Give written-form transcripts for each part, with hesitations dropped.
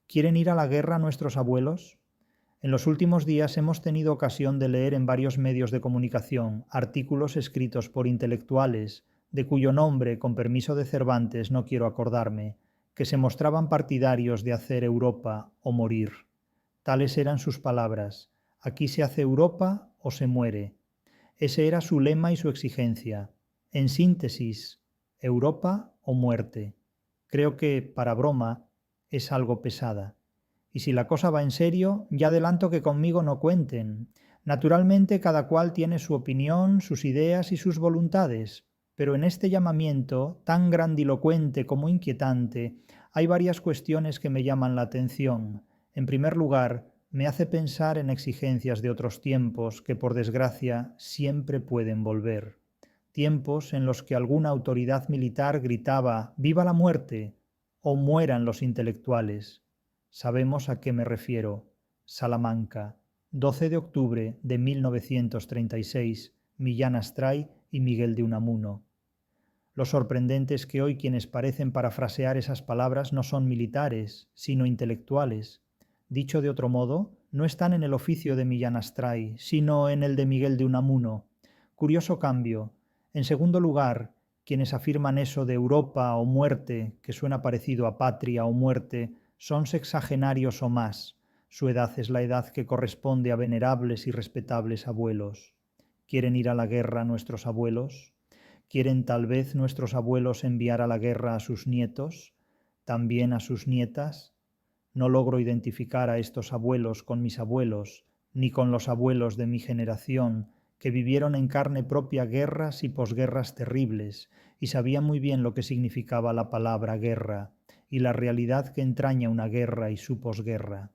¿Quieren ir a la guerra nuestros abuelos? En los últimos días hemos tenido ocasión de leer en varios medios de comunicación artículos escritos por intelectuales, de cuyo nombre, con permiso de Cervantes, no quiero acordarme, que se mostraban partidarios de hacer Europa o morir. Tales eran sus palabras: aquí se hace Europa o se muere. Ese era su lema y su exigencia. En síntesis, Europa o muerte. Creo que, para broma, es algo pesada. Y si la cosa va en serio, ya adelanto que conmigo no cuenten. Naturalmente, cada cual tiene su opinión, sus ideas y sus voluntades, pero en este llamamiento, tan grandilocuente como inquietante, hay varias cuestiones que me llaman la atención. En primer lugar, me hace pensar en exigencias de otros tiempos que, por desgracia, siempre pueden volver. Tiempos en los que alguna autoridad militar gritaba «¡Viva la muerte!» o «¡Mueran los intelectuales!». Sabemos a qué me refiero. Salamanca, 12 de octubre de 1936, Millán Astray y Miguel de Unamuno. Lo sorprendente es que hoy quienes parecen parafrasear esas palabras no son militares, sino intelectuales. Dicho de otro modo, no están en el oficio de Millán Astray, sino en el de Miguel de Unamuno. Curioso cambio. En segundo lugar, quienes afirman eso de Europa o muerte, que suena parecido a patria o muerte, son sexagenarios o más. Su edad es la edad que corresponde a venerables y respetables abuelos. ¿Quieren ir a la guerra nuestros abuelos? ¿Quieren tal vez nuestros abuelos enviar a la guerra a sus nietos? ¿También a sus nietas? No logro identificar a estos abuelos con mis abuelos, ni con los abuelos de mi generación, que vivieron en carne propia guerras y posguerras terribles, y sabían muy bien lo que significaba la palabra guerra, y la realidad que entraña una guerra y su posguerra.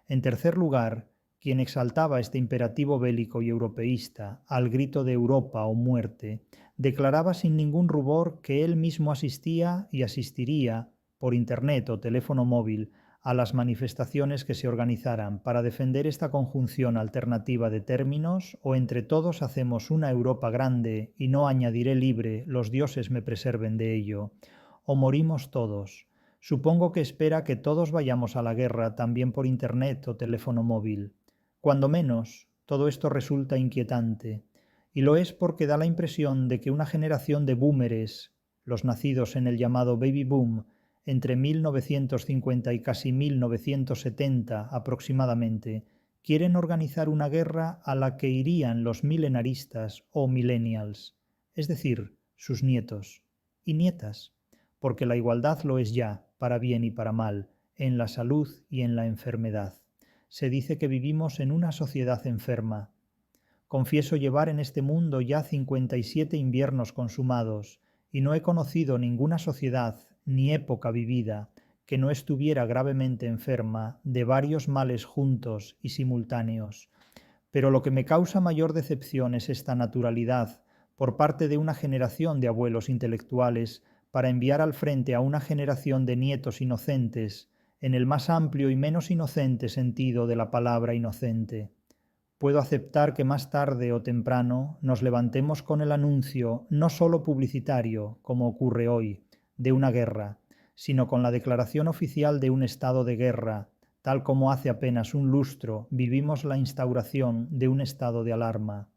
En tercer lugar, quien exaltaba este imperativo bélico y europeísta al grito de Europa o muerte, declaraba sin ningún rubor que él mismo asistía y asistiría, por internet o teléfono móvil, a las manifestaciones que se organizaran para defender esta conjunción alternativa de términos, o entre todos hacemos una Europa grande y no añadiré libre, los dioses me preserven de ello, o morimos todos. Supongo que espera que todos vayamos a la guerra también por internet o teléfono móvil. Cuando menos, todo esto resulta inquietante, y lo es porque da la impresión de que una generación de boomeres, los nacidos en el llamado baby boom, entre 1950 y casi 1970 aproximadamente, quieren organizar una guerra a la que irían los milenaristas o millennials, es decir, sus nietos y nietas, porque la igualdad lo es ya, para bien y para mal, en la salud y en la enfermedad. Se dice que vivimos en una sociedad enferma. Confieso llevar en este mundo ya 57 inviernos consumados, y no he conocido ninguna sociedad ni época vivida que no estuviera gravemente enferma de varios males juntos y simultáneos. Pero lo que me causa mayor decepción es esta naturalidad por parte de una generación de abuelos intelectuales para enviar al frente a una generación de nietos inocentes, en el más amplio y menos inocente sentido de la palabra inocente. Puedo aceptar que más tarde o temprano nos levantemos con el anuncio, no solo publicitario, como ocurre hoy, de una guerra, sino con la declaración oficial de un estado de guerra, tal como hace apenas un lustro vivimos la instauración de un estado de alarma.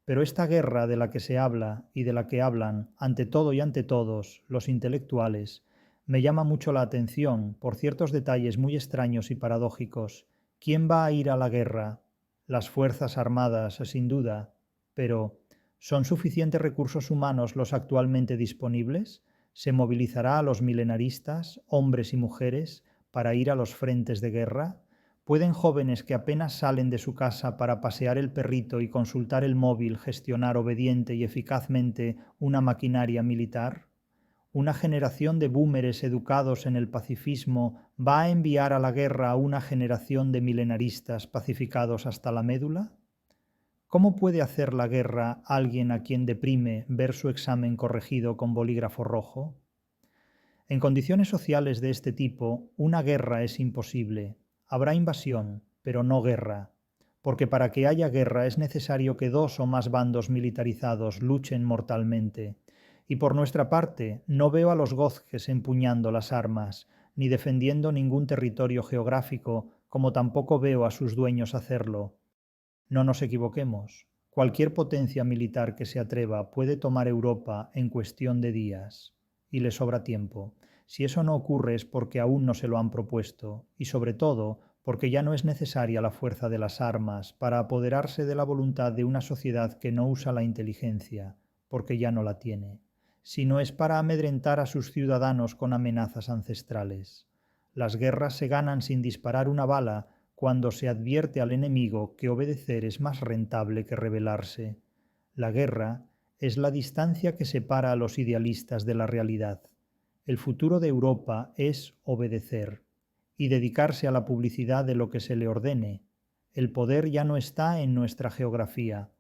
Pero esta guerra de la que se habla y de la que hablan, ante todo y ante todos, los intelectuales, me llama mucho la atención por ciertos detalles muy extraños y paradójicos. ¿Quién va a ir a la guerra? Las Fuerzas Armadas, sin duda, pero ¿son suficientes recursos humanos los actualmente disponibles? ¿Se movilizará a los milenaristas, hombres y mujeres, para ir a los frentes de guerra? ¿Pueden jóvenes que apenas salen de su casa para pasear el perrito y consultar el móvil gestionar obediente y eficazmente una maquinaria militar? ¿Una generación de búmeres educados en el pacifismo va a enviar a la guerra a una generación de milenaristas pacificados hasta la médula? ¿Cómo puede hacer la guerra alguien a quien deprime ver su examen corregido con bolígrafo rojo? En condiciones sociales de este tipo, una guerra es imposible. Habrá invasión, pero no guerra, porque para que haya guerra es necesario que dos o más bandos militarizados luchen mortalmente. Y por nuestra parte, no veo a los gozjes empuñando las armas, ni defendiendo ningún territorio geográfico, como tampoco veo a sus dueños hacerlo. No nos equivoquemos. Cualquier potencia militar que se atreva puede tomar Europa en cuestión de días, y le sobra tiempo. Si eso no ocurre es porque aún no se lo han propuesto, y sobre todo porque ya no es necesaria la fuerza de las armas para apoderarse de la voluntad de una sociedad que no usa la inteligencia, porque ya no la tiene, sino es para amedrentar a sus ciudadanos con amenazas ancestrales. Las guerras se ganan sin disparar una bala cuando se advierte al enemigo que obedecer es más rentable que rebelarse. La guerra es la distancia que separa a los idealistas de la realidad. El futuro de Europa es obedecer y dedicarse a la publicidad de lo que se le ordene. El poder ya no está en nuestra geografía.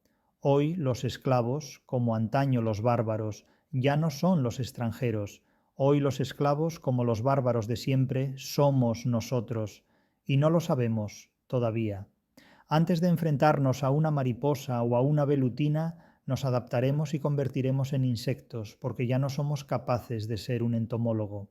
Hoy los esclavos, como antaño los bárbaros, ya no son los extranjeros. Hoy los esclavos, como los bárbaros de siempre, somos nosotros, y no lo sabemos todavía. Antes de enfrentarnos a una mariposa o a una velutina, nos adaptaremos y convertiremos en insectos, porque ya no somos capaces de ser un entomólogo.